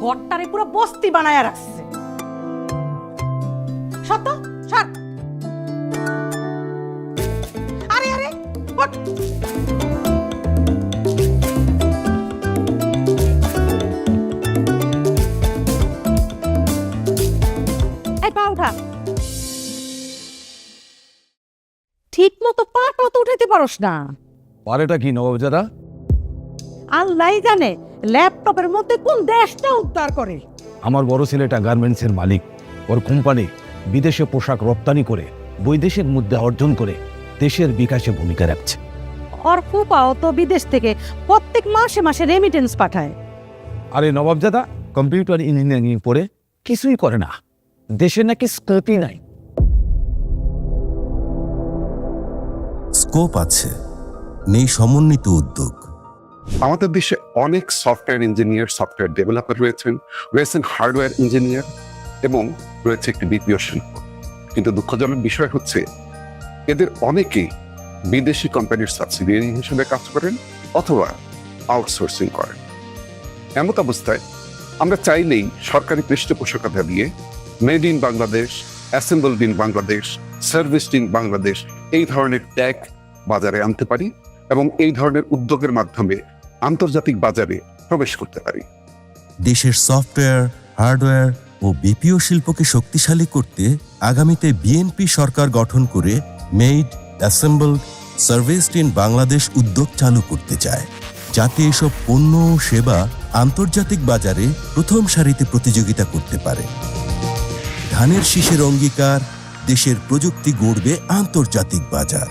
ঘরটারে পুরো বস্তি বানায়া রাখছে। সত্য সর। আরে আরে ওঠ। এই পা উঠা। ঠিক মতো পাটা তো উঠাইতে পারোস না। পারেটা কি নবাবজাদা? আল্লাহ জানে ল্যাপটপের মধ্যে কোন দেশটা উদ্ধার করে। আমার বড় ছেলেটা গার্মেন্টসের মালিক। ওর কোম্পানি বিদেশে পোশাক রপ্তানি করে বৈদেশিক মুদ্রা অর্জন করে দেশের বিকাশে ভূমিকা রাখছে। ওর ফুপাও তো বিদেশ থেকে প্রত্যেক মাসে মাসে রেমিটেন্স পাঠায়। আরে নবাবজাদা কম্পিউটার ইঞ্জিনিয়ারিং পড়ে কিছুই করে না, দেশে নাকি স্কোপই নাই। স্কোপ আছে, নেই সমন্বিত উদ্যোগ। আমাদের দেশে অনেক সফটওয়্যার ইঞ্জিনিয়ার, সফটওয়্যার ডেভেলপার রয়েছেন হার্ডওয়্যার ইঞ্জিনিয়ার এবং রয়েছে একটি বিপিও শিল্প। কিন্তু দুঃখজনক বিষয় হচ্ছে এদের অনেকেই বিদেশি কোম্পানির সাবসিডিয়ারি হিসেবে কাজ করেন অথবা আউটসোর্সিং করেন। এমত অবস্থায় আমরা চাইলেই সরকারি পৃষ্ঠপোষকতা দিয়ে made in Bangladesh, assembled in Bangladesh, serviced in Bangladesh এই ধরনের ট্যাগ বাজারে আনতে পারি এবং এই ধরনের উদ্যোগের মাধ্যমে আন্তর্জাতিক বাজারে প্রবেশ করতে পারি। দেশের সফটওয়্যার, হার্ডওয়্যার ও বিপিও শিল্পকে শক্তিশালী করতে আগামীতে বিএনপি সরকার গঠন করে made, assembled, serviced in Bangladesh উদ্যোগ চালু করতে চায়, যাতে এসব পণ্য ও সেবা আন্তর্জাতিক বাজারে প্রথম সারিতে প্রতিযোগিতা করতে পারে। ধানের শীষের অঙ্গীকার, দেশের প্রযুক্তি গড়বে আন্তর্জাতিক বাজার।